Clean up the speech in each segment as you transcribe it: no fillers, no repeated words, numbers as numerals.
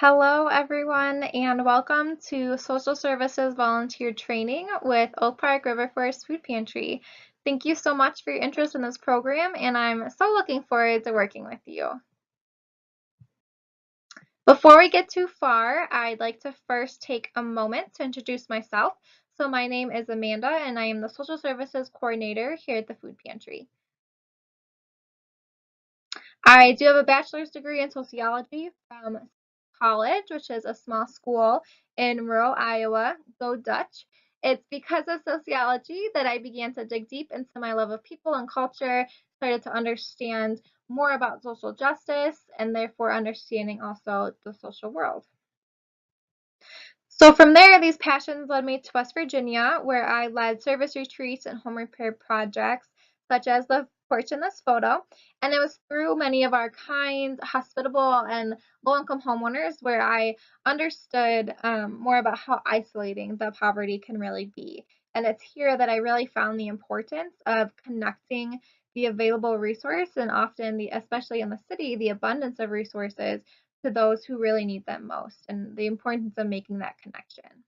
Hello, everyone, and welcome to Social Services Volunteer Training with Oak Park River Forest Food Pantry. Thank you so much for your interest in this program, and I'm so looking forward to working with you. Before we get too far, I'd like to first take a moment to introduce myself. So my name is Amanda, and I am the Social Services Coordinator here at the Food Pantry. I do have a bachelor's degree in sociology from college, which is a small school in rural Iowa. Go Dutch. It's because of sociology that I began to dig deep into my love of people and culture, started to understand more about social justice, and therefore understanding also the social world. So from there, these passions led me to West Virginia, where I led service retreats and home repair projects, such as the porch in this photo. And it was through many of our kind, hospitable, and low-income homeowners where I understood more about how isolating the poverty can really be. And it's here that I really found the importance of connecting the available resource and often especially in the city, the abundance of resources to those who really need them most and the importance of making that connection.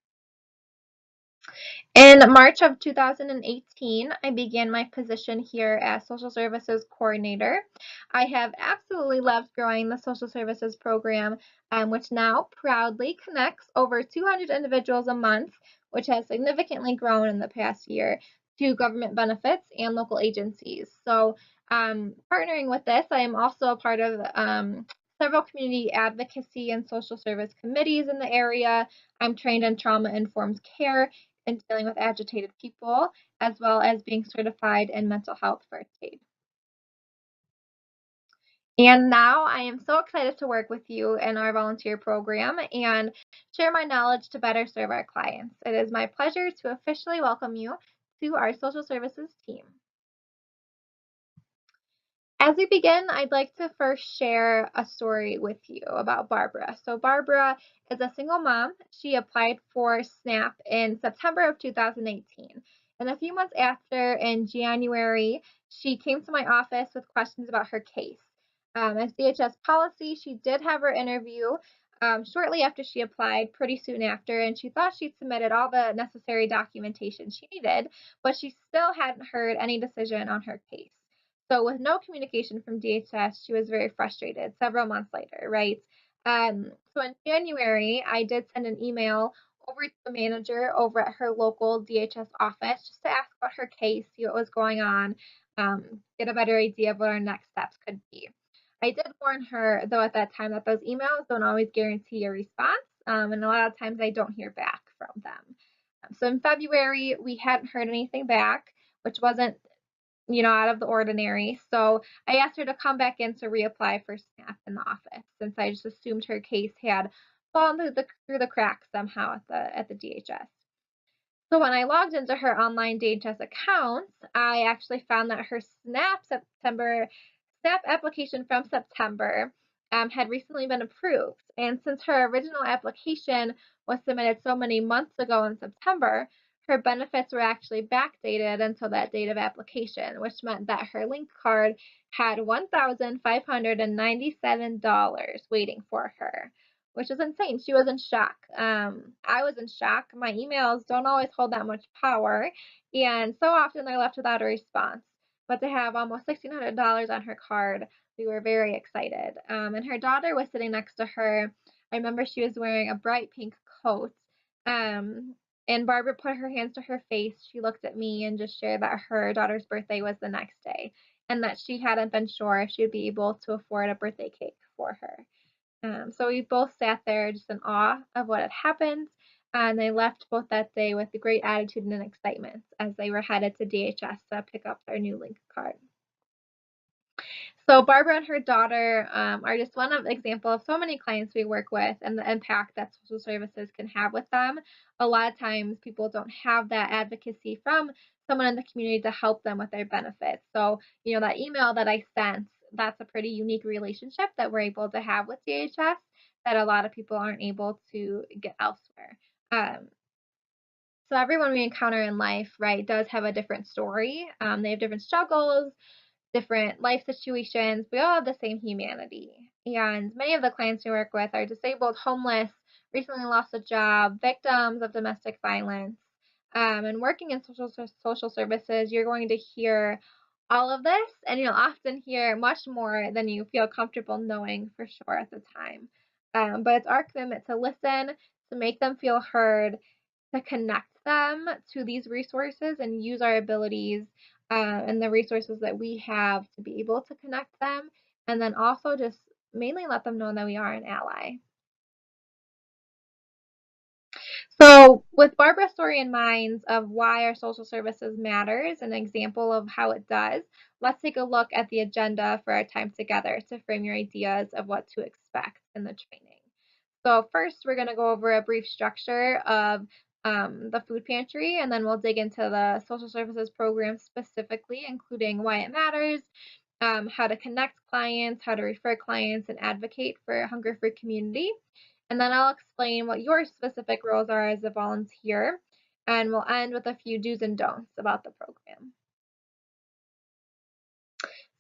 In March of 2018, I began my position here as Social Services Coordinator. I have absolutely loved growing the Social Services program, which now proudly connects over 200 individuals a month, which has significantly grown in the past year, to government benefits and local agencies. So, partnering with this, I am also a part of several community advocacy and social service committees in the area. I'm trained in trauma-informed care and dealing with agitated people, as well as being certified in mental health first aid. And now I am so excited to work with you in our volunteer program and share my knowledge to better serve our clients. It is my pleasure to officially welcome you to our social services team. As we begin, I'd like to first share a story with you about Barbara. So, Barbara is a single mom. She applied for SNAP in September of 2018. And a few months after, in January, she came to my office with questions about her case. As DHS policy, she did have her interview shortly after she applied, pretty soon after, and she thought she'd submitted all the necessary documentation she needed, but she still hadn't heard any decision on her case. So with no communication from DHS, she was very frustrated several months later, right? So in January, I did send an email over to the manager over at her local DHS office just to ask about her case, see what was going on, get a better idea of what our next steps could be. I did warn her, though, at that time that those emails don't always guarantee a response, and a lot of times I don't hear back from them. So in February, we hadn't heard anything back, which wasn't out of the ordinary. So I asked her to come back in to reapply for SNAP in the office since I just assumed her case had fallen through the cracks somehow at the DHS. So when I logged into her online DHS account, I actually found that her SNAP application from September had recently been approved. And since her original application was submitted so many months ago in September, her benefits were actually backdated until that date of application, which meant that her link card had $1,597 waiting for her, which is insane. She was in shock. I was in shock. My emails don't always hold that much power, and so often they're left without a response. But to have almost $1,600 on her card, we were very excited. And her daughter was sitting next to her. I remember she was wearing a bright pink coat. Um, and Barbara put her hands to her face. She looked at me and just shared that her daughter's birthday was the next day and that she hadn't been sure if she would be able to afford a birthday cake for her. So we both sat there just in awe of what had happened, and they left both that day with a great attitude and excitement as they were headed to DHS to pick up their new link card. So Barbara and her daughter are just one of example of so many clients we work with and the impact that social services can have with them. A lot of times people don't have that advocacy from someone in the community to help them with their benefits. So, that email that I sent, that's a pretty unique relationship that we're able to have with DHS that a lot of people aren't able to get elsewhere. So everyone we encounter in life, right, does have a different story. They have different struggles, different life situations. We all have the same humanity. And many of the clients we work with are disabled, homeless, recently lost a job, victims of domestic violence. And working in social services, you're going to hear all of this, and you'll often hear much more than you feel comfortable knowing for sure at the time. But it's our commitment to listen, to make them feel heard, to connect them to these resources and use our abilities and the resources that we have to be able to connect them. And then also just mainly let them know that we are an ally. So, with Barbara's story in mind of why our social services matters, an example of how it does, let's take a look at the agenda for our time together to frame your ideas of what to expect in the training. So, first, we're going to go over a brief structure of the food pantry, and then we'll dig into the social services program specifically, including why it matters, how to connect clients, how to refer clients, and advocate for a hunger free community. And then I'll explain what your specific roles are as a volunteer, and we'll end with a few do's and don'ts about the program.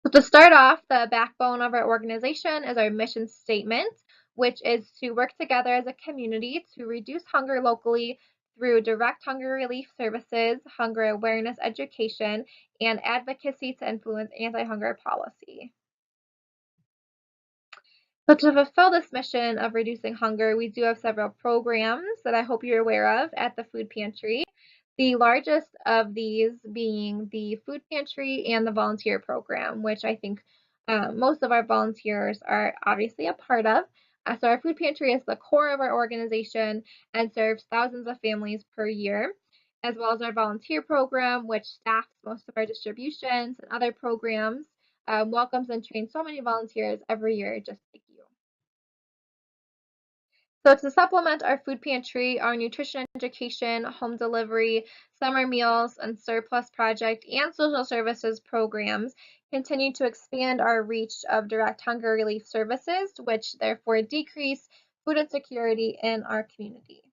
So to start off, the backbone of our organization is our mission statement, which is to work together as a community to reduce hunger locally through direct hunger relief services, hunger awareness education, and advocacy to influence anti-hunger policy. So to fulfill this mission of reducing hunger, we do have several programs that I hope you're aware of at the food pantry. The largest of these being the food pantry and the volunteer program, which I think most of our volunteers are obviously a part of. So our food pantry is the core of our organization and serves thousands of families per year, as well as our volunteer program, which staffs most of our distributions and other programs, welcomes and trains so many volunteers every year, just like you. So to supplement our food pantry, our nutrition education, home delivery, summer meals, and surplus project and social services programs continue to expand our reach of direct hunger relief services, which therefore decrease food insecurity in our community.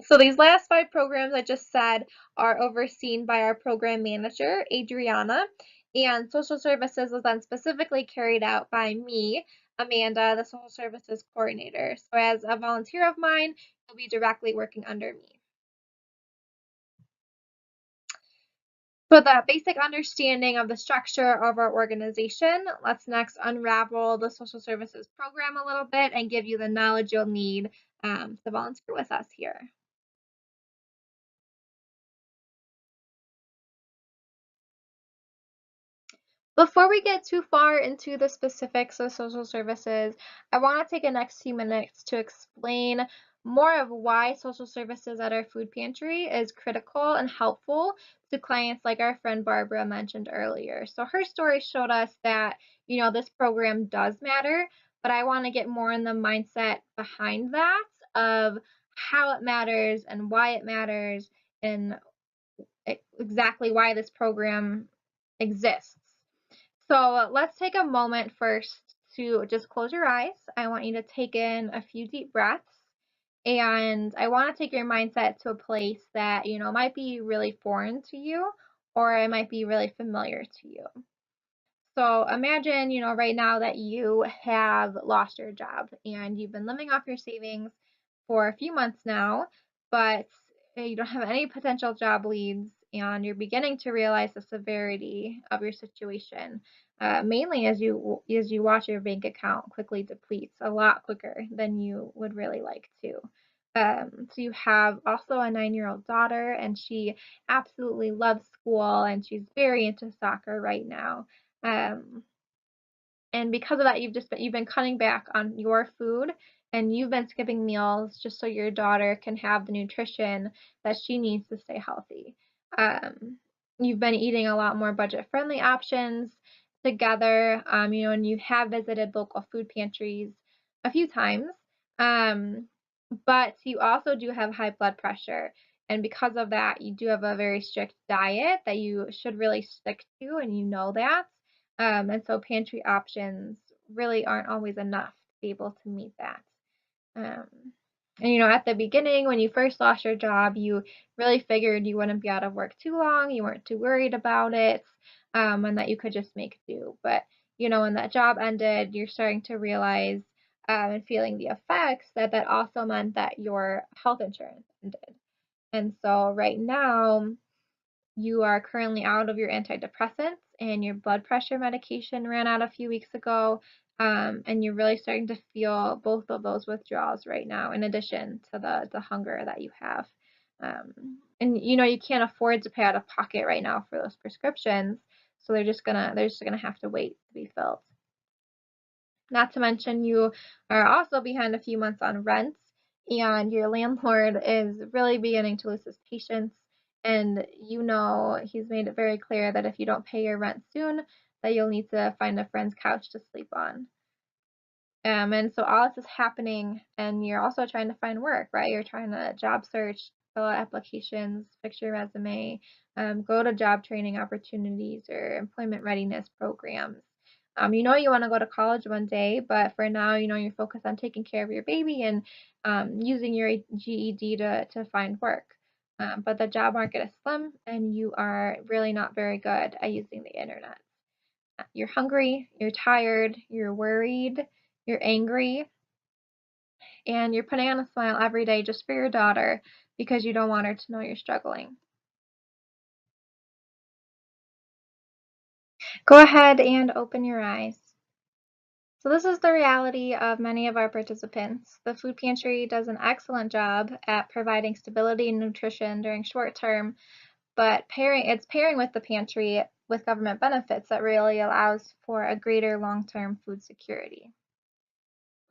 So these last 5 programs I just said are overseen by our program manager, Adriana, and social services was then specifically carried out by me, Amanda, the social services coordinator. So as a volunteer of mine, you'll be directly working under me. For the basic understanding of the structure of our organization, let's next unravel the social services program a little bit and give you the knowledge you'll need to volunteer with us here. Before we get too far into the specifics of social services, I want to take the next few minutes to explain more of why social services at our food pantry is critical and helpful to clients like our friend Barbara mentioned earlier. So her story showed us that, this program does matter, but I want to get more in the mindset behind that of how it matters and why it matters and exactly why this program exists. So let's take a moment first to just close your eyes. I want you to take in a few deep breaths. And I want to take your mindset to a place that, might be really foreign to you or it might be really familiar to you. So imagine, right now that you have lost your job and you've been living off your savings for a few months now, but you don't have any potential job leads and you're beginning to realize the severity of your situation. Mainly as you watch your bank account quickly depletes a lot quicker than you would really like to. So you have also a 9-year-old daughter, and she absolutely loves school, and she's very into soccer right now. Um, and because of that, you've been cutting back on your food and you've been skipping meals just so your daughter can have the nutrition that she needs to stay healthy. Um, you've been eating a lot more budget-friendly options together, and you have visited local food pantries a few times. Um, but you also do have high blood pressure. And because of that, you do have a very strict diet that you should really stick to, and you know that. And so pantry options really aren't always enough to be able to meet that. Um, And at the beginning, when you first lost your job, you really figured you wouldn't be out of work too long. You weren't too worried about it, and that you could just make do. But when that job ended, you're starting to realize and feeling the effects that also meant that your health insurance ended. And so right now, you are currently out of your antidepressants and your blood pressure medication ran out a few weeks ago. And you're really starting to feel both of those withdrawals right now, in addition to the hunger that you have. And you can't afford to pay out of pocket right now for those prescriptions, so they're just gonna have to wait to be filled. Not to mention you are also behind a few months on rent, and your landlord is really beginning to lose his patience. And he's made it very clear that if you don't pay your rent soon, that you'll need to find a friend's couch to sleep on. And so all this is happening, and you're also trying to find work, right? You're trying to job search, fill out applications, fix your resume, go to job training opportunities or employment readiness programs. You want to go to college one day, but for now, you're focused on taking care of your baby and using your GED to find work. But the job market is slim, and you are really not very good at using the internet. You're hungry, you're tired, you're worried, you're angry, and you're putting on a smile every day just for your daughter because you don't want her to know you're struggling. Go ahead and open your eyes. So this is the reality of many of our participants. The food pantry does an excellent job at providing stability and nutrition during short term, but it's pairing with the pantry with government benefits that really allows for a greater long-term food security.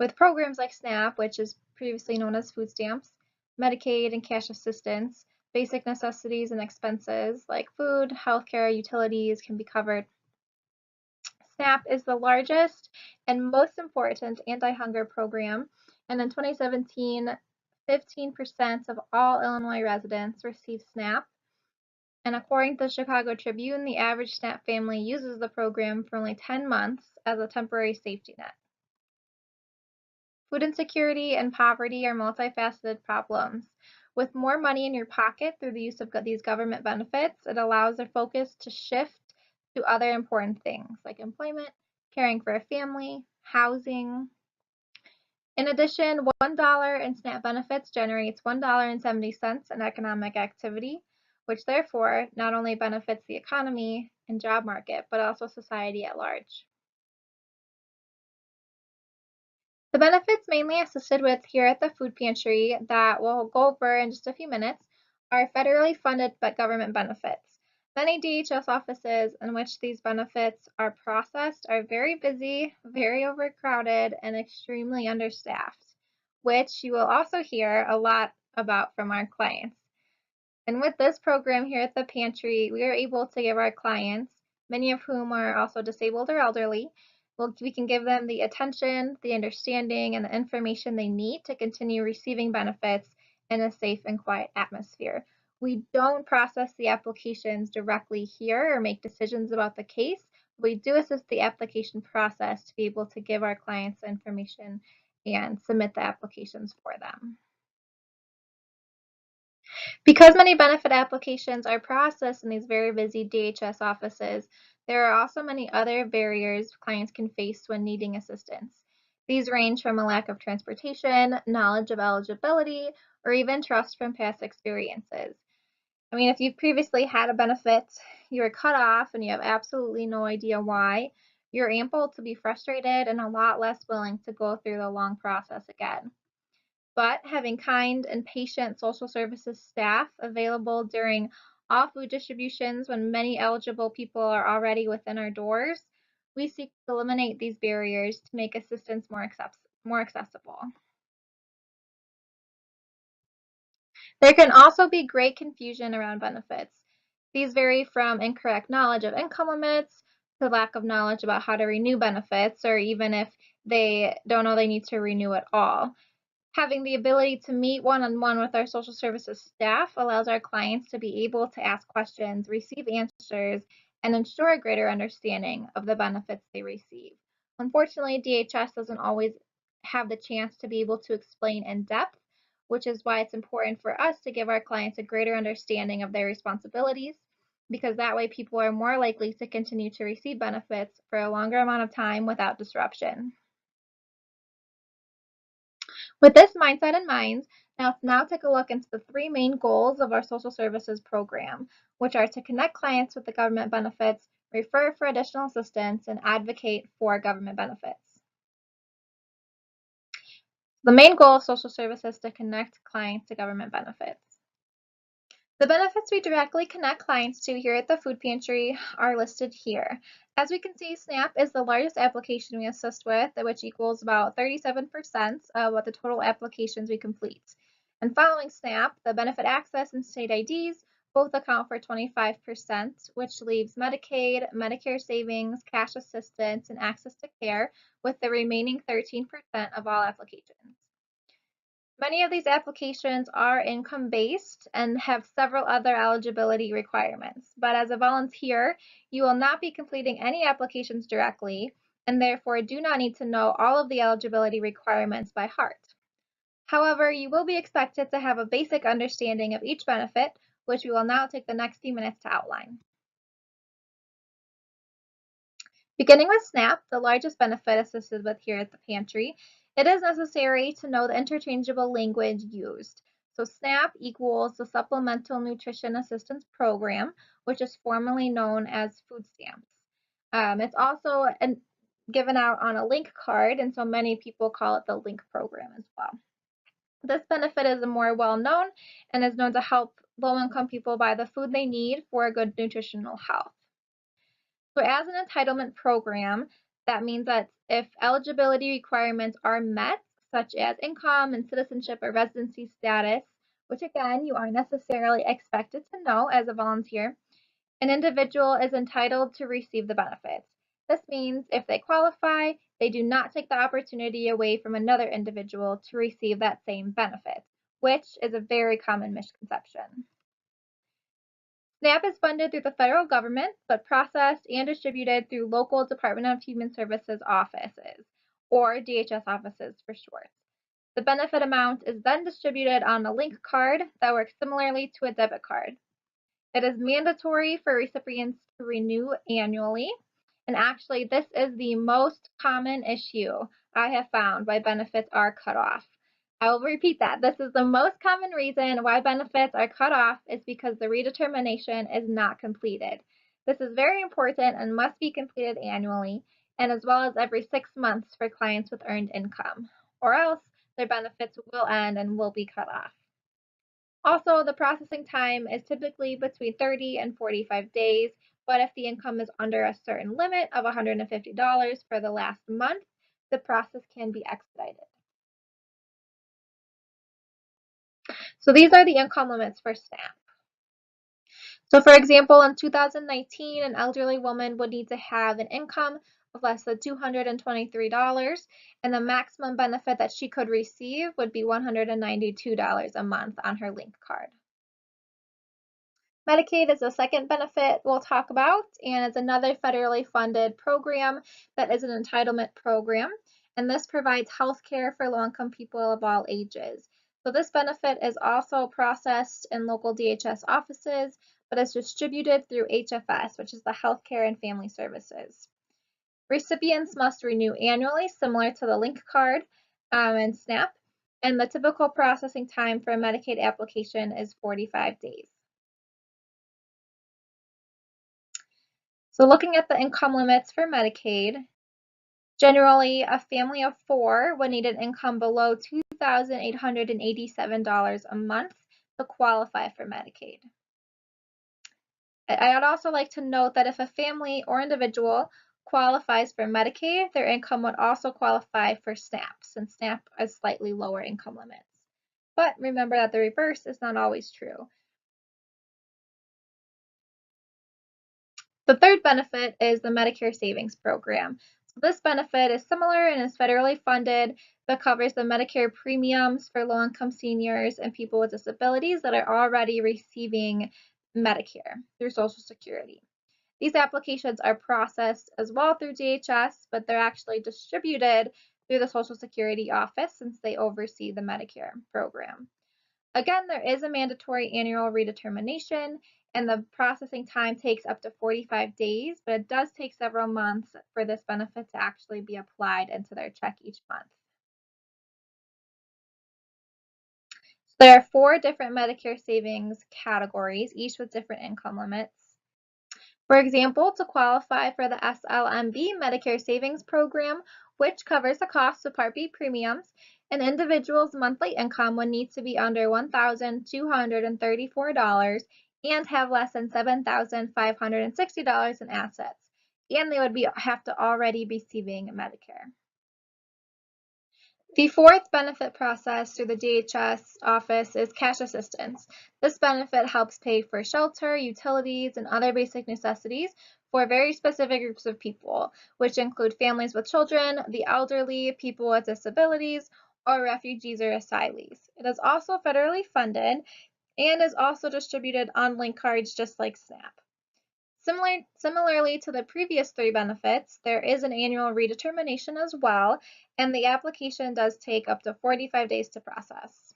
With programs like SNAP, which is previously known as food stamps, Medicaid and cash assistance, basic necessities and expenses like food, healthcare, utilities can be covered. SNAP is the largest and most important anti-hunger program, and in 2017, 15% of all Illinois residents received SNAP. And according to the Chicago Tribune, the average SNAP family uses the program for only 10 months as a temporary safety net. Food insecurity and poverty are multifaceted problems. With more money in your pocket through the use of these government benefits, it allows their focus to shift to other important things like employment, caring for a family, housing. In addition, $1 in SNAP benefits generates $1.70 in economic activity, which therefore not only benefits the economy and job market, but also society at large. The benefits mainly assisted with here at the food pantry that we'll go over in just a few minutes are federally funded but government benefits. Many DHS offices in which these benefits are processed are very busy, very overcrowded, and extremely understaffed, which you will also hear a lot about from our clients. And with this program here at the pantry, we are able to give our clients, many of whom are also disabled or elderly, we can give them the attention, the understanding, and the information they need to continue receiving benefits in a safe and quiet atmosphere. We don't process the applications directly here or make decisions about the case. We do assist the application process to be able to give our clients information and submit the applications for them. Because many benefit applications are processed in these very busy DHS offices, there are also many other barriers clients can face when needing assistance. These range from a lack of transportation, knowledge of eligibility, or even trust from past experiences. I mean, if you've previously had a benefit, you were cut off and you have absolutely no idea why, you're ample to be frustrated and a lot less willing to go through the long process again. But having kind and patient social services staff available during all food distributions when many eligible people are already within our doors, we seek to eliminate these barriers to make assistance more accessible. There can also be great confusion around benefits. These vary from incorrect knowledge of income limits to lack of knowledge about how to renew benefits, or even if they don't know they need to renew at all. Having the ability to meet one-on-one with our social services staff allows our clients to be able to ask questions, receive answers, and ensure a greater understanding of the benefits they receive. Unfortunately, DHS doesn't always have the chance to be able to explain in depth which is why it's important for us to give our clients a greater understanding of their responsibilities, because that way people are more likely to continue to receive benefits for a longer amount of time without disruption. With this mindset in mind, let's now take a look into the three main goals of our social services program, which are to connect clients with the government benefits, refer for additional assistance, and advocate for government benefits. The main goal of social services is to connect clients to government benefits. The benefits we directly connect clients to here at the food pantry are listed here. As we can see, SNAP is the largest application we assist with, which equals about 37% of what the total applications we complete. And following SNAP, the benefit access and state IDs both account for 25%, which leaves Medicaid, Medicare savings, cash assistance, and access to care with the remaining 13% of all applications. Many of these applications are income-based and have several other eligibility requirements, but as a volunteer, you will not be completing any applications directly and therefore do not need to know all of the eligibility requirements by heart. However, you will be expected to have a basic understanding of each benefit, which we will now take the next few minutes to outline. Beginning with SNAP, the largest benefit assisted with here at the pantry, it is necessary to know the interchangeable language used. So SNAP equals the Supplemental Nutrition Assistance Program, which is formerly known as food stamps. It's also given out on a link card, and so many people call it the link program as well. This benefit is more well known and is known to help low-income people buy the food they need for a good nutritional health. So as an entitlement program, that means that if eligibility requirements are met, such as income and citizenship or residency status, which again, you aren't necessarily expected to know as a volunteer, an individual is entitled to receive the benefits. This means if they qualify, they do not take the opportunity away from another individual to receive that same benefit, which is a very common misconception. SNAP is funded through the federal government, but processed and distributed through local Department of Human Services offices, or DHS offices for short. The benefit amount is then distributed on a link card that works similarly to a debit card. It is mandatory for recipients to renew annually, and actually this is the most common issue I have found why benefits are cut off. I will repeat that. This is the most common reason why benefits are cut off is because the redetermination is not completed. This is very important and must be completed annually, and as well as every 6 months for clients with earned income, or else their benefits will end and will be cut off. Also, the processing time is typically between 30 and 45 days, but if the income is under a certain limit of $150 for the last month, the process can be expedited. So these are the income limits for SNAP. So for example, in 2019, an elderly woman would need to have an income of less than $223, and the maximum benefit that she could receive would be $192 a month on her link card. Medicaid is the second benefit we'll talk about, and it's another federally funded program that is an entitlement program, and this provides health care for low-income people of all ages. So this benefit is also processed in local DHS offices, but is distributed through HFS, which is the Healthcare and Family Services. Recipients must renew annually, similar to the link card and SNAP, and the typical processing time for a Medicaid application is 45 days. So looking at the income limits for Medicaid, generally a family of 4 would need an income below $2,887 a month to qualify for Medicaid. I'd also like to note that if a family or individual qualifies for Medicaid, their income would also qualify for SNAP, since SNAP has slightly lower income limits. But remember that the reverse is not always true. The third benefit is the Medicare Savings Program. So this benefit is similar and is federally funded, but covers the Medicare premiums for low-income seniors and people with disabilities that are already receiving Medicare through Social Security. These applications are processed as well through DHS, but they're actually distributed through the Social Security office since they oversee the Medicare program. Again, there is a mandatory annual redetermination, and the processing time takes up to 45 days, but it does take several months for this benefit to actually be applied into their check each month. So there are four different Medicare savings categories, each with different income limits. For example, to qualify for the SLMB Medicare Savings Program, which covers the cost of Part B premiums, an individual's monthly income would need to be under $1,234 and have less than $7,560 in assets, and they would have to already be receiving Medicare. The fourth benefit process through the DHS office is cash assistance. This benefit helps pay for shelter, utilities, and other basic necessities for very specific groups of people, which include families with children, the elderly, people with disabilities, or refugees or asylees. It is also federally funded and is also distributed on link cards just like SNAP. Similarly to the previous three benefits, there is an annual redetermination as well, and the application does take up to 45 days to process.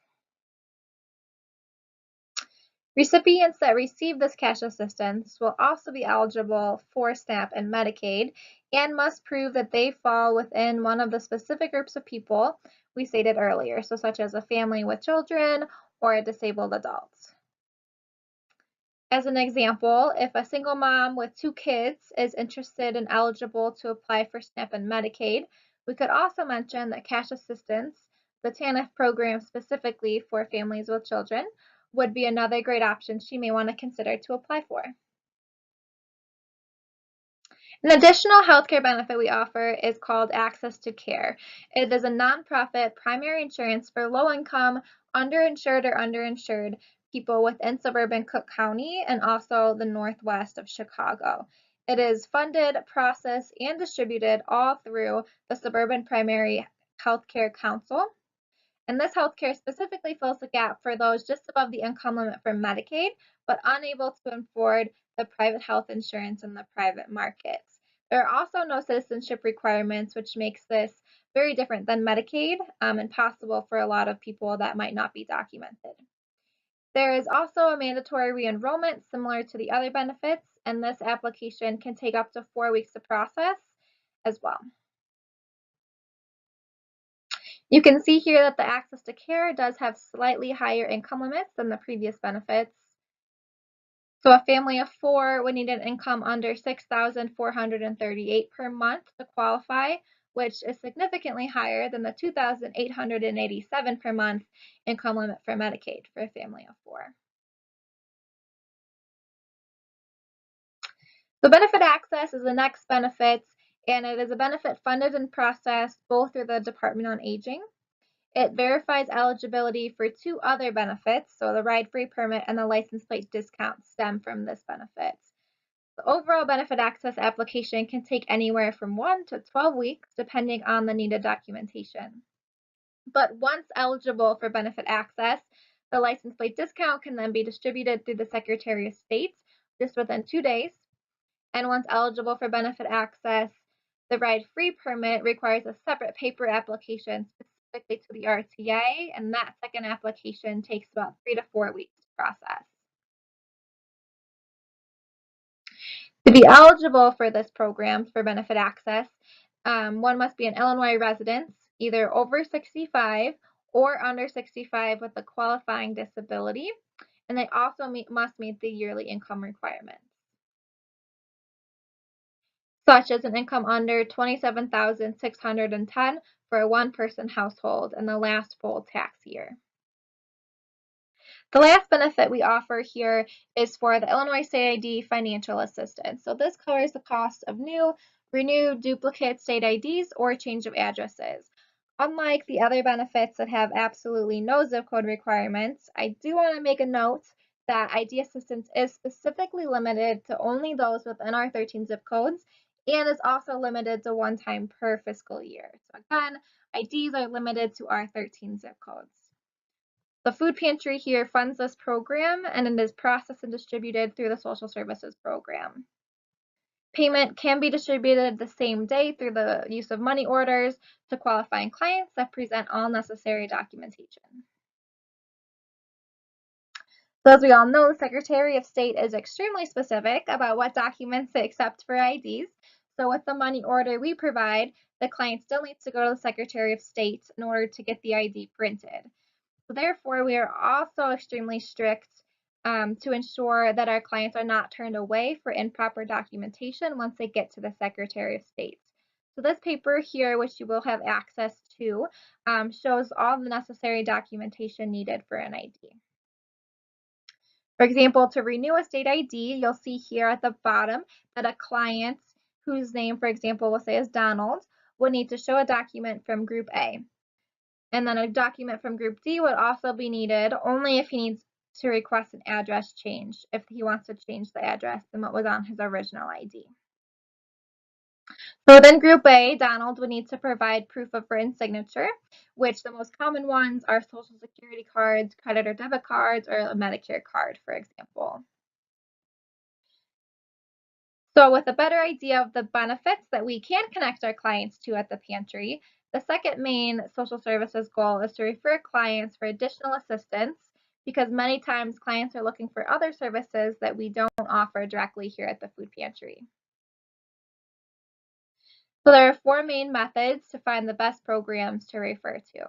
Recipients that receive this cash assistance will also be eligible for SNAP and Medicaid and must prove that they fall within one of the specific groups of people we stated earlier, so such as a family with children or a disabled adult. As an example, if a single mom with two kids is interested and eligible to apply for SNAP and Medicaid, we could also mention that cash assistance, the TANF program specifically for families with children, would be another great option she may want to consider to apply for. An additional healthcare benefit we offer is called Access to Care. It is a nonprofit primary insurance for low-income, underinsured or underinsured people within suburban Cook County and also the northwest of Chicago. It is funded, processed, and distributed all through the Suburban Primary Healthcare Council. And this healthcare specifically fills the gap for those just above the income limit for Medicaid, but unable to afford the private health insurance in the private markets. There are also no citizenship requirements, which makes this very different than Medicaid and possible for a lot of people that might not be documented. There is also a mandatory re-enrollment similar to the other benefits, and this application can take up to 4 weeks to process as well. You can see here that the access to care does have slightly higher income limits than the previous benefits. So a family of four would need an income under $6,438 per month to qualify, which is significantly higher than the $2,887 per month income limit for Medicaid for a family of four. So benefit access is the next benefit, and it is a benefit funded and processed both through the Department on Aging. It verifies eligibility for two other benefits, so the ride-free permit and the license plate discount stem from this benefit. The overall benefit access application can take anywhere from 1 to 12 weeks, depending on the needed documentation. But once eligible for benefit access, the license plate discount can then be distributed through the Secretary of State just within 2 days. And once eligible for benefit access, the ride-free permit requires a separate paper application specifically to the RTA, and that second application takes about 3 to 4 weeks to process. To be eligible for this program for benefit access, one must be an Illinois resident, either over 65 or under 65 with a qualifying disability, and they also must meet the yearly income requirements, such as an income under $27,610 for a one-person household in the last full tax year. The last benefit we offer here is for the Illinois State ID financial assistance. So this covers the cost of new, renewed, duplicate state IDs or change of addresses. Unlike the other benefits that have absolutely no zip code requirements, I do want to make a note that ID assistance is specifically limited to only those within our 13 zip codes and is also limited to one time per fiscal year. So again, IDs are limited to our 13 zip codes. The food pantry here funds this program, and it is processed and distributed through the social services program. Payment can be distributed the same day through the use of money orders to qualifying clients that present all necessary documentation. So as we all know, the Secretary of State is extremely specific about what documents they accept for IDs. So with the money order we provide, the client still needs to go to the Secretary of State in order to get the ID printed. So therefore, we are also extremely strict to ensure that our clients are not turned away for improper documentation once they get to the Secretary of State. So this paper here, which you will have access to, shows all the necessary documentation needed for an ID. For example, to renew a state ID, you'll see here at the bottom that a client whose name, for example, we'll say is Donald, would need to show a document from Group A. And then a document from Group D would also be needed only if he needs to request an address change, if he wants to change the address than what was on his original ID. So within Group A, Donald would need to provide proof of written signature, which the most common ones are Social Security cards, credit or debit cards, or a Medicare card, for example. So with a better idea of the benefits that we can connect our clients to at the Pantry, the second main social services goal is to refer clients for additional assistance because many times clients are looking for other services that we don't offer directly here at the food pantry. So there are four main methods to find the best programs to refer to.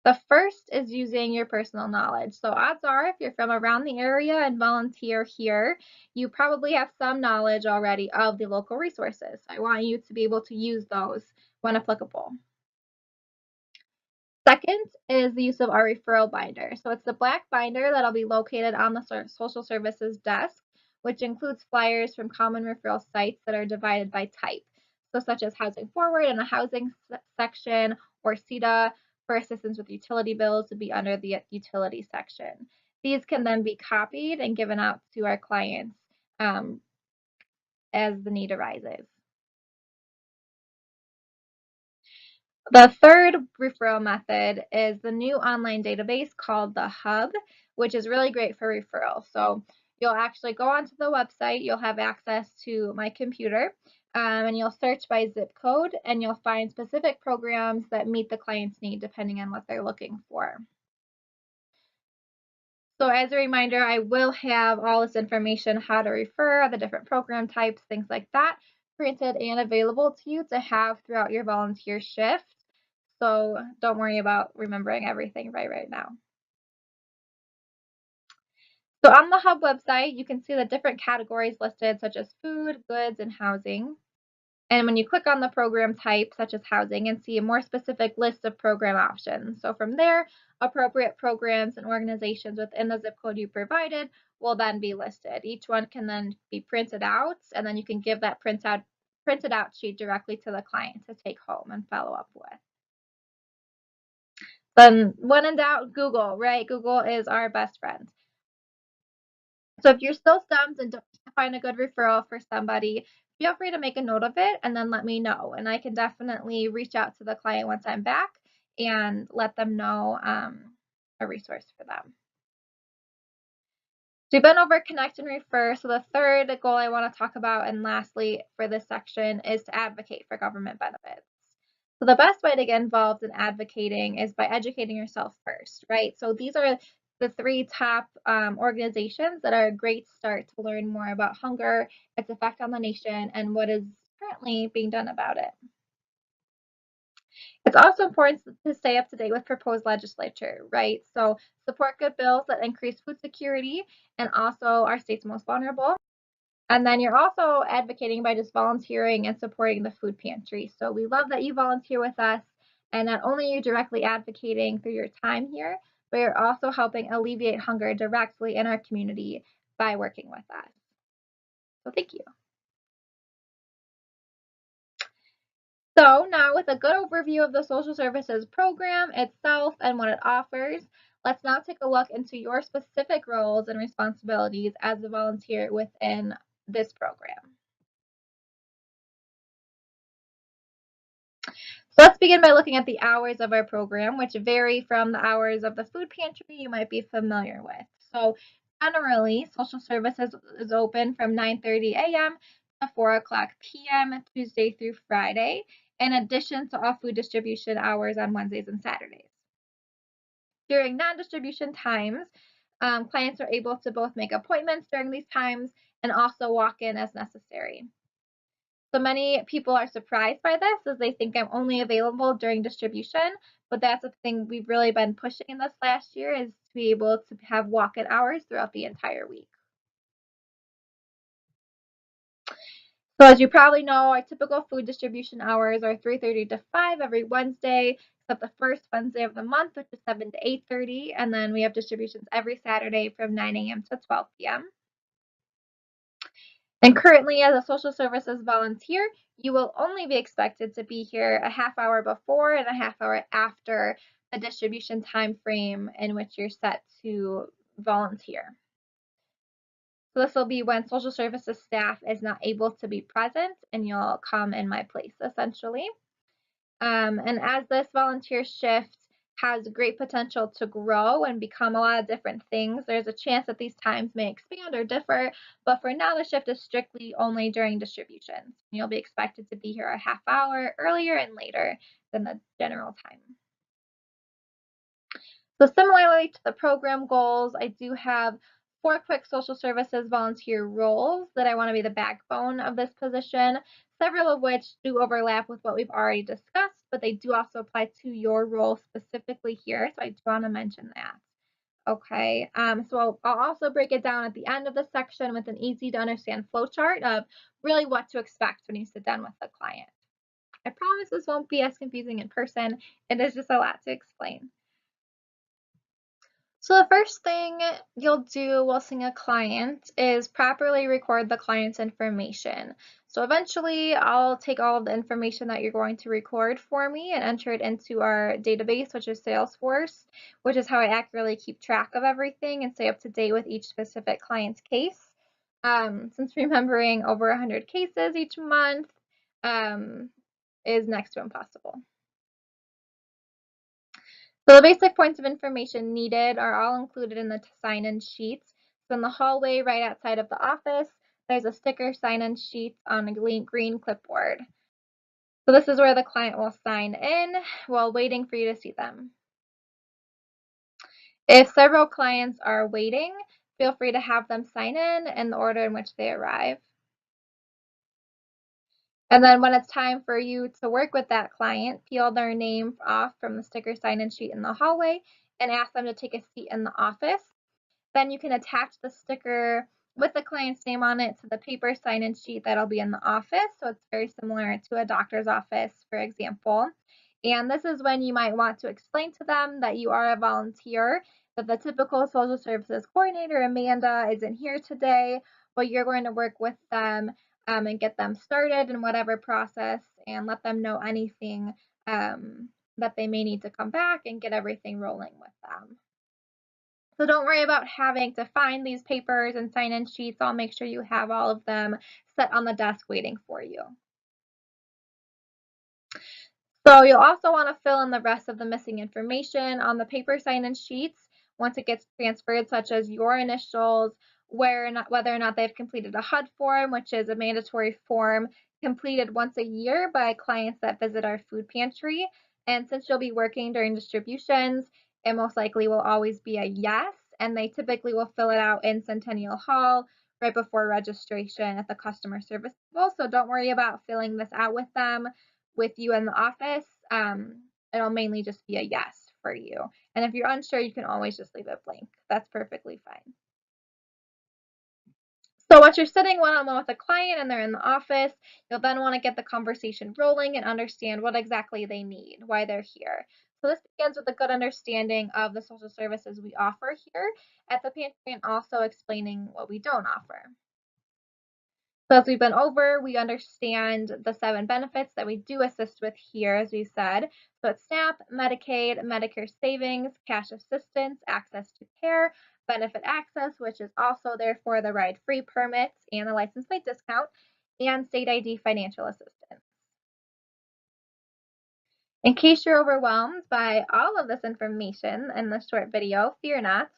The first is using your personal knowledge. So odds are if you're from around the area and volunteer here, you probably have some knowledge already of the local resources. I want you to be able to use those when applicable. Second is the use of our referral binder. So it's the black binder that'll be located on the social services desk, which includes flyers from common referral sites that are divided by type. So such as Housing Forward in the housing section or CETA for assistance with utility bills would be under the utility section. These can then be copied and given out to our clients as the need arises. The third referral method is the new online database called the Hub, which is really great for referral. So you'll actually go onto the website, you'll have access to My Computer, and you'll search by zip code, and you'll find specific programs that meet the client's need depending on what they're looking for. So as a reminder, I will have all this information, how to refer, the different program types, things like that, printed and available to you to have throughout your volunteer shift. So don't worry about remembering everything right now. So on the Hub website, you can see the different categories listed, such as food, goods, and housing. And when you click on the program type, such as housing, and see a more specific list of program options. So from there, appropriate programs and organizations within the zip code you provided will then be listed. Each one can then be printed out, and then you can give that printed out sheet directly to the client to take home and follow up with. Then when in doubt, Google, right? Google is our best friend. So if you're still stumped and don't find a good referral for somebody, feel free to make a note of it and then let me know. And I can definitely reach out to the client once I'm back and let them know a resource for them. So we've been over connect and refer. So the third goal I want to talk about, and lastly for this section, is to advocate for government benefits. So the best way to get involved in advocating is by educating yourself first, right? So these are the three top organizations that are a great start to learn more about hunger, its effect on the nation, and what is currently being done about it. It's also important to stay up to date with proposed legislature, right? So support good bills that increase food security and also our state's most vulnerable. And then you're also advocating by just volunteering and supporting the food pantry. So we love that you volunteer with us. And not only are you directly advocating through your time here, but you're also helping alleviate hunger directly in our community by working with us. So thank you. So now with a good overview of the social services program itself and what it offers, let's now take a look into your specific roles and responsibilities as a volunteer within this program. So let's begin by looking at the hours of our program, which vary from the hours of the food pantry you might be familiar with. So generally, social services is open from 9:30 a.m. to 4 o'clock p.m. Tuesday through Friday, in addition to all food distribution hours on Wednesdays and Saturdays. During non-distribution times, clients are able to both make appointments during these times and also walk in as necessary. So many people are surprised by this as they think I'm only available during distribution, but that's a thing we've really been pushing in this last year is to be able to have walk-in hours throughout the entire week. So as you probably know, our typical food distribution hours are 3:30 to 5 every Wednesday, except the first Wednesday of the month, which is 7 to 8:30, and then we have distributions every Saturday from 9 a.m. to 12 p.m. And currently, as a social services volunteer, you will only be expected to be here a half hour before and a half hour after the distribution time frame in which you're set to volunteer. So this will be when social services staff is not able to be present and you'll come in my place essentially. And as this volunteer shift has great potential to grow and become a lot of different things, there's a chance that these times may expand or differ. But for now, the shift is strictly only during distributions. You'll be expected to be here a half hour earlier and later than the general time. So similarly to the program goals, I do have 4 quick social services volunteer roles that I want to be the backbone of this position, several of which do overlap with what we've already discussed, but they do also apply to your role specifically here, so I do want to mention that. Okay, so I'll also break it down at the end of the section with an easy to understand flowchart of really what to expect when you sit down with the client. I promise this won't be as confusing in person. It is just a lot to explain. So the first thing you'll do while seeing a client is properly record the client's information. So eventually I'll take all of the information that you're going to record for me and enter it into our database, which is Salesforce, which is how I accurately keep track of everything and stay up to date with each specific client's case. Since remembering over 100 cases each month is next to impossible. So the basic points of information needed are all included in the sign-in sheets. So in the hallway right outside of the office, there's a sticker sign-in sheet on a green clipboard. So this is where the client will sign in while waiting for you to see them. If several clients are waiting, feel free to have them sign in the order in which they arrive. And then when it's time for you to work with that client, peel their name off from the sticker sign-in sheet in the hallway and ask them to take a seat in the office. Then you can attach the sticker with the client's name on it to the paper sign-in sheet that'll be in the office. So it's very similar to a doctor's office, for example. And this is when you might want to explain to them that you are a volunteer, that the typical social services coordinator, Amanda, isn't here today, but you're going to work with them and get them started in whatever process and let them know anything that they may need to come back and get everything rolling with them. So don't worry about having to find these papers and sign-in sheets. I'll make sure you have all of them set on the desk waiting for you. So you'll also want to fill in the rest of the missing information on the paper sign-in sheets once it gets transferred, such as your initials, whether or not they've completed a HUD form, which is a mandatory form completed once a year by clients that visit our food pantry. And since you'll be working during distributions, it most likely will always be a yes, and they typically will fill it out in Centennial Hall right before registration at the customer service table. So don't worry about filling this out with them with you in the office. It'll mainly just be a yes for you. And if you're unsure, you can always just leave it blank. That's perfectly fine. So once you're sitting one-on-one with a client and they're in the office, you'll then want to get the conversation rolling and understand what exactly they need, why they're here. So this begins with a good understanding of the social services we offer here at the pantry and also explaining what we don't offer. So as we've been over, we understand the 7 benefits that we do assist with here, as we said. So it's SNAP, Medicaid, Medicare savings, cash assistance, access to care, benefit access, which is also there for the ride-free permits and the license plate discount, and state ID financial assistance. In case you're overwhelmed by all of this information in this short video, fear not.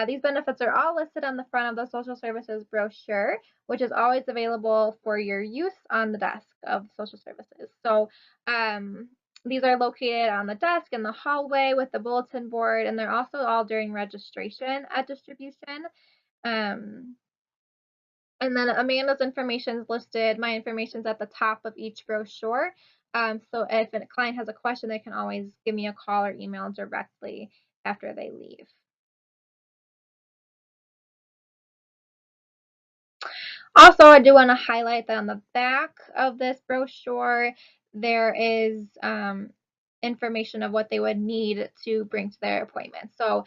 These benefits are all listed on the front of the social services brochure, which is always available for your use on the desk of social services. So um, these are located on the desk in the hallway with the bulletin board, and they're also all during registration at distribution. Um, and then Amanda's information is listed. My information is at the top of each brochure. So if a client has a question, they can always give me a call or email directly after they leave. Also, I do want to highlight that on the back of this brochure, there is information of what they would need to bring to their appointment. So,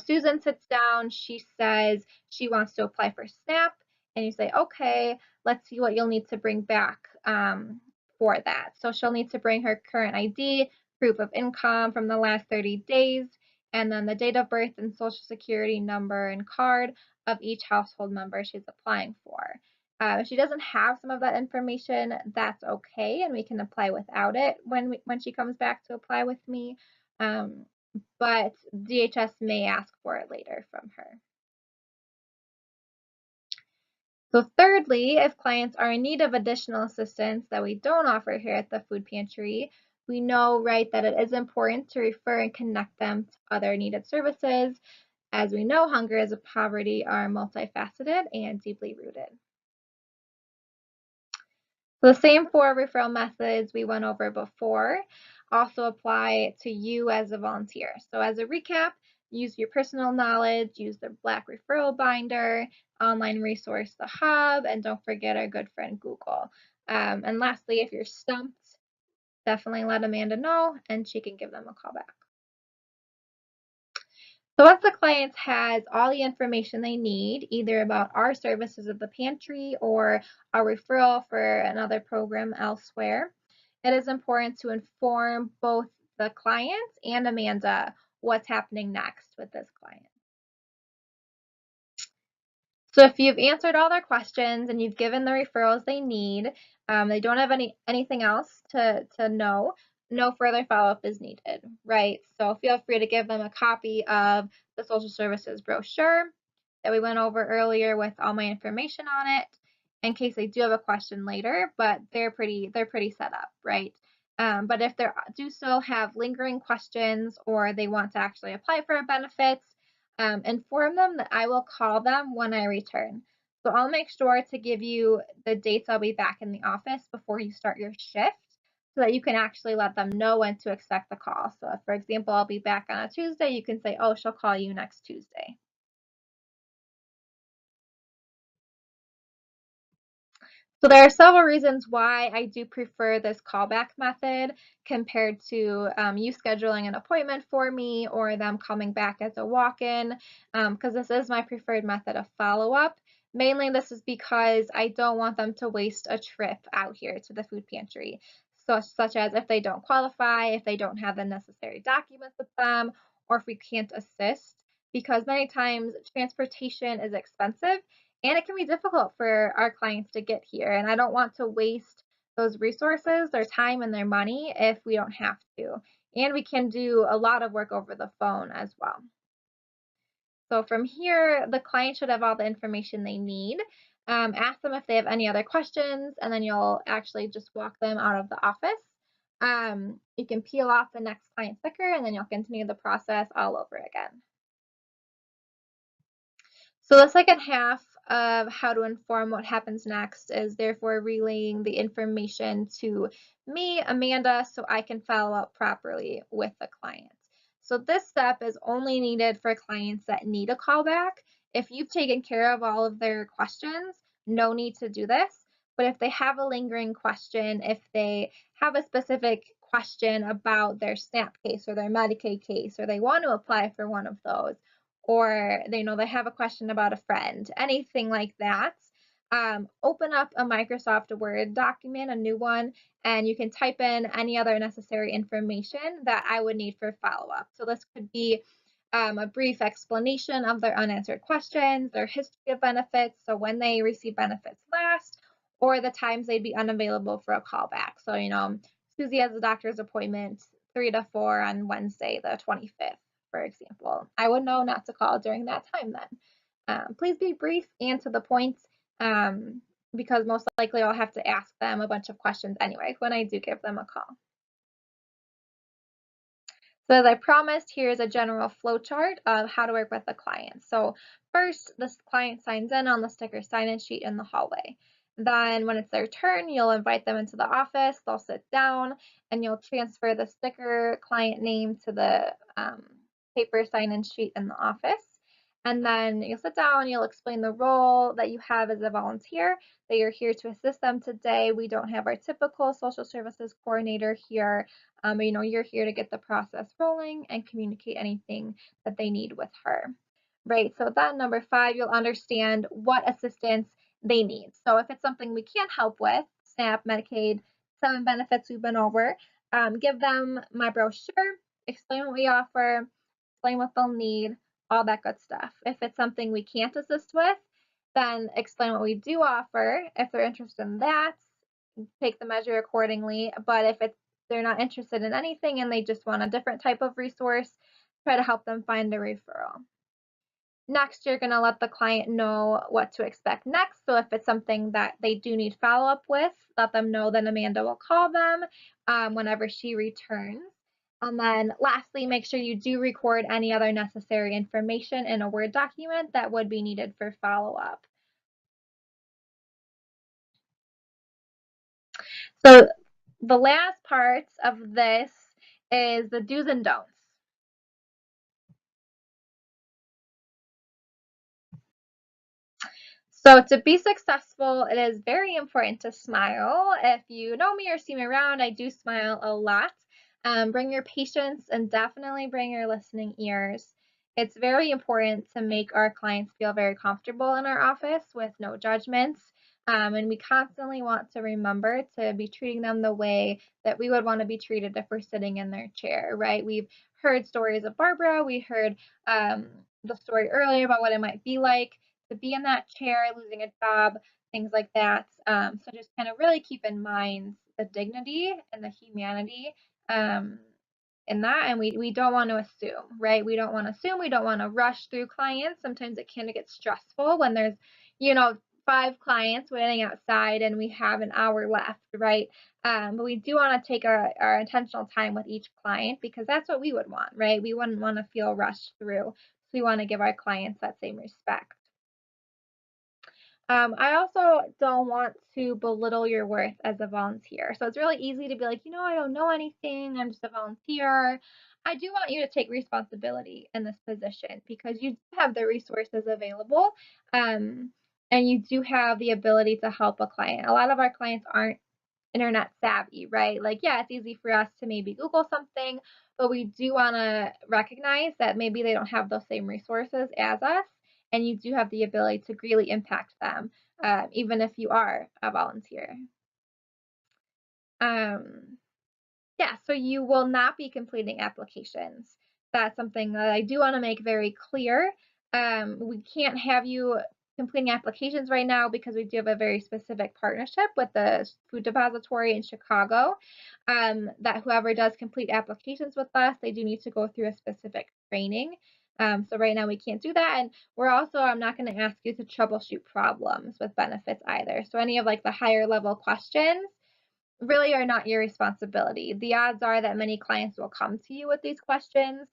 Susan sits down, she says she wants to apply for SNAP, and you say, okay, let's see what you'll need to bring back for that. So, she'll need to bring her current ID, proof of income from the last 30 days, and then the date of birth and social security number and card of each household member she's applying for. If she doesn't have some of that information, that's okay, and we can apply without it when she comes back to apply with me. Um, but DHS may ask for it later from her. So thirdly, if clients are in need of additional assistance that we don't offer here at the food pantry, we know, right, that it is important to refer and connect them to other needed services. As we know, hunger and poverty are multifaceted and deeply rooted. So the same four referral methods we went over before also apply to you as a volunteer. So as a recap, use your personal knowledge, use the Black referral binder, online resource, the Hub, and don't forget our good friend Google. And lastly, if you're stumped, definitely let Amanda know and she can give them a call back. So once the client has all the information they need, either about our services at the pantry or a referral for another program elsewhere, it is important to inform both the client and Amanda what's happening next with this client. So if you've answered all their questions and you've given the referrals they need, they don't have anything else to know, no further follow-up is needed, right? So feel free to give them a copy of the social services brochure that we went over earlier with all my information on it in case they do have a question later, but they're pretty set up, right? But if they do still have lingering questions or they want to actually apply for benefits, inform them that I will call them when I return. So I'll make sure to give you the dates I'll be back in the office before you start your shift so that you can actually let them know when to expect the call. So if, for example, I'll be back on a Tuesday, you can say, oh, she'll call you next Tuesday. So there are several reasons why I do prefer this callback method compared to you scheduling an appointment for me or them coming back as a walk-in, because this is my preferred method of follow-up. Mainly this is because I don't want them to waste a trip out here to the food pantry. So, such as if they don't qualify, if they don't have the necessary documents with them, or if we can't assist, because many times transportation is expensive and it can be difficult for our clients to get here. And I don't want to waste those resources, their time and their money if we don't have to. And we can do a lot of work over the phone as well. So from here, the client should have all the information they need. Ask them if they have any other questions, and then you'll actually just walk them out of the office. You can peel off the next client sticker, and then you'll continue the process all over again. So the second half of how to inform what happens next is therefore relaying the information to me, Amanda, so I can follow up properly with the client. So this step is only needed for clients that need a callback. If you've taken care of all of their questions, no need to do this. But if they have a lingering question, if they have a specific question about their SNAP case or their Medicaid case, or they want to apply for one of those, or they have a question about a friend, anything like that, open up a Microsoft Word document, a new one, and you can type in any other necessary information that I would need for follow-up. So this could be a brief explanation of their unanswered questions, their history of benefits, so when they receive benefits last, or the times they'd be unavailable for a callback. So, Susie has a doctor's appointment 3 to 4 on Wednesday, the 25th, for example. I would know not to call during that time then. Please be brief and to the point, um, because most likely I'll have to ask them a bunch of questions anyway when I do give them a call. So as I promised, here's a general flow chart of how to work with the client. So first, the client signs in on the sticker sign-in sheet in the hallway. Then when it's their turn, you'll invite them into the office, they'll sit down, and you'll transfer the sticker client name to the paper sign-in sheet in the office. And then you'll sit down, you'll explain the role that you have as a volunteer, that you're here to assist them today. We don't have our typical social services coordinator here. You're here to get the process rolling and communicate anything that they need with her. Right. So then number 5, you'll understand what assistance they need. So if it's something we can't help with, SNAP, Medicaid, 7 benefits we've been over, give them my brochure, explain what we offer, explain what they'll need, all that good stuff. If it's something we can't assist with, then explain what we do offer. If they're interested in that, take the measure accordingly. But if they're not interested in anything and they just want a different type of resource, try to help them find a referral. Next, you're going to let the client know what to expect next. So if it's something that they do need follow-up with, let them know that Amanda will call them whenever she returns. And then lastly, make sure you do record any other necessary information in a Word document that would be needed for follow-up. So the last part of this is the do's and don'ts. So to be successful, it is very important to smile. If you know me or see me around, I do smile a lot. Bring your patience and definitely bring your listening ears. It's very important to make our clients feel very comfortable in our office with no judgments. And we constantly want to remember to be treating them the way that we would want to be treated if we're sitting in their chair, right? We've heard stories of Barbara. We heard the story earlier about what it might be like to be in that chair, losing a job, things like that. So just kind of really keep in mind the dignity and the humanity in that. And we don't want to assume, right? We don't want to assume. We don't want to rush through clients. Sometimes it can get stressful when there's, 5 clients waiting outside and we have an hour left, right? But we do want to take our intentional time with each client because that's what we would want, right? We wouldn't want to feel rushed through. So we want to give our clients that same respect. I also don't want to belittle your worth as a volunteer. So it's really easy to be like, I don't know anything. I'm just a volunteer. I do want you to take responsibility in this position because you do have the resources available, and you do have the ability to help a client. A lot of our clients aren't internet savvy, right? Like, yeah, it's easy for us to maybe Google something, but we do want to recognize that maybe they don't have those same resources as us, and you do have the ability to greatly impact them, even if you are a volunteer. Um, yeah, so you will not be completing applications. That's something that I do want to make very clear. We can't have you completing applications right now because we do have a very specific partnership with the food depository in Chicago. That whoever does complete applications with us, they do need to go through a specific training. So right now we can't do that. And I'm not going to ask you to troubleshoot problems with benefits either. So any of like the higher level questions really are not your responsibility. The odds are that many clients will come to you with these questions.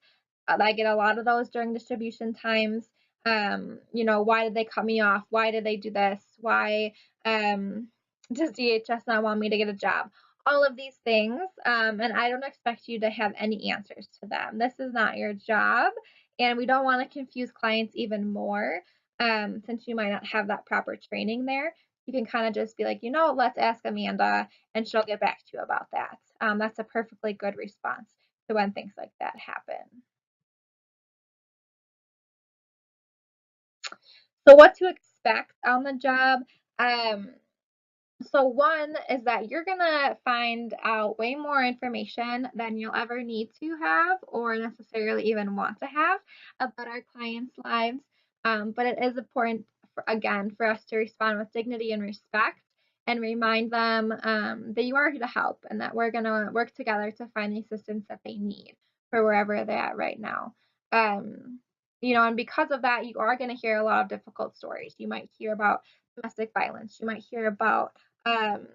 I get a lot of those during distribution times. Why did they cut me off? Why did they do this? Why does DHS not want me to get a job? All of these things, and I don't expect you to have any answers to them. This is not your job, and we don't want to confuse clients even more, since you might not have that proper training there. You can kind of just be like, let's ask Amanda and she'll get back to you about that. That's a perfectly good response to when things like that happen. So what to expect on the job? Um, so one is that you're gonna find out way more information than you'll ever need to have or necessarily even want to have about our clients' lives. But it is important, again, for us to respond with dignity and respect and remind them that you are here to help and that we're gonna work together to find the assistance that they need for wherever they're at right now. And because of that, you are going to hear a lot of difficult stories. You might hear about domestic violence. You might hear about um,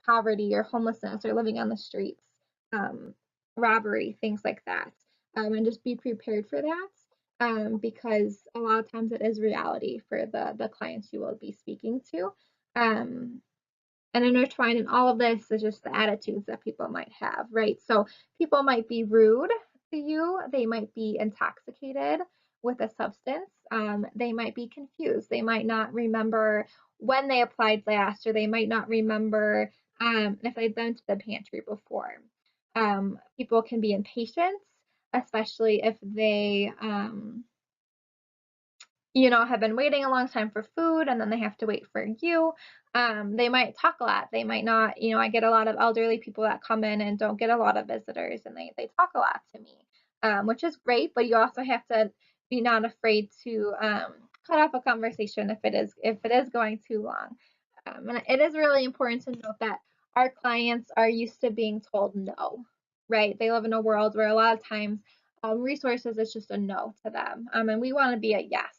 poverty or homelessness or living on the streets, um, robbery, things like that. And just be prepared for that, because a lot of times it is reality for the clients you will be speaking to. Um, and intertwined in all of this is just the attitudes that people might have, right? So people might be rude to you, they might be intoxicated with a substance, they might be confused, they might not remember when they applied last, or they might not remember if they've been to the pantry before. People can be impatient, especially if they have been waiting a long time for food and then they have to wait for you. They might talk a lot. They might not, I get a lot of elderly people that come in and don't get a lot of visitors, and they talk a lot to me, which is great, but you also have to be not afraid to cut off a conversation if it is going too long. And it is really important to note that our clients are used to being told no, right? They live in a world where a lot of times resources is just a no to them. And we want to be a yes.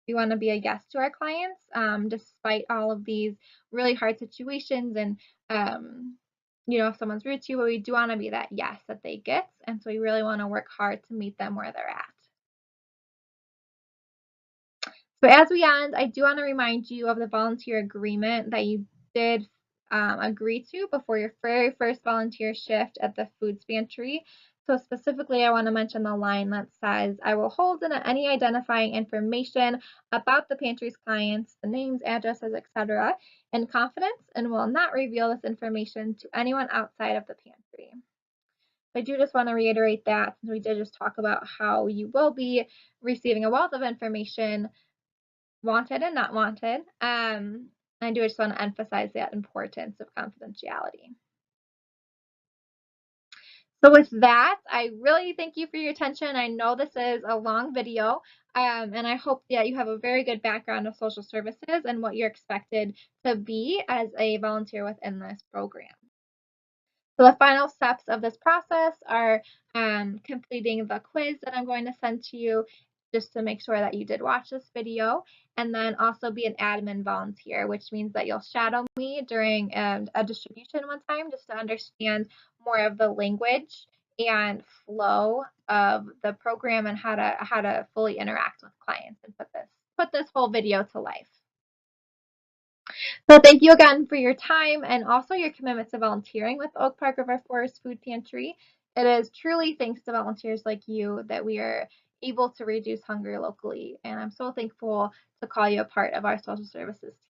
We want to be a yes to our clients, despite all of these really hard situations. And, if someone's rude to you, but we do want to be that yes that they get. And so we really want to work hard to meet them where they're at. So as we end, I do want to remind you of the volunteer agreement that you did agree to before your very first volunteer shift at the food pantry. So specifically, I want to mention the line that says, I will hold in any identifying information about the pantry's clients, the names, addresses, etc., in confidence, and will not reveal this information to anyone outside of the pantry. I do just want to reiterate that, since we did just talk about how you will be receiving a wealth of information, wanted and not wanted. I do just want to emphasize that importance of confidentiality. So with that, I really thank you for your attention. I know this is a long video, and I hope that you have a very good background of social services and what you're expected to be as a volunteer within this program. So the final steps of this process are completing the quiz that I'm going to send to you, just to make sure that you did watch this video, and then also be an admin volunteer, which means that you'll shadow me during a distribution one time, just to understand more of the language and flow of the program and how to fully interact with clients and put this whole video to life. So thank you again for your time and also your commitment to volunteering with Oak Park River Forest Food Pantry. It is truly thanks to volunteers like you that we are able to reduce hunger locally, and I'm so thankful to call you a part of our social services team.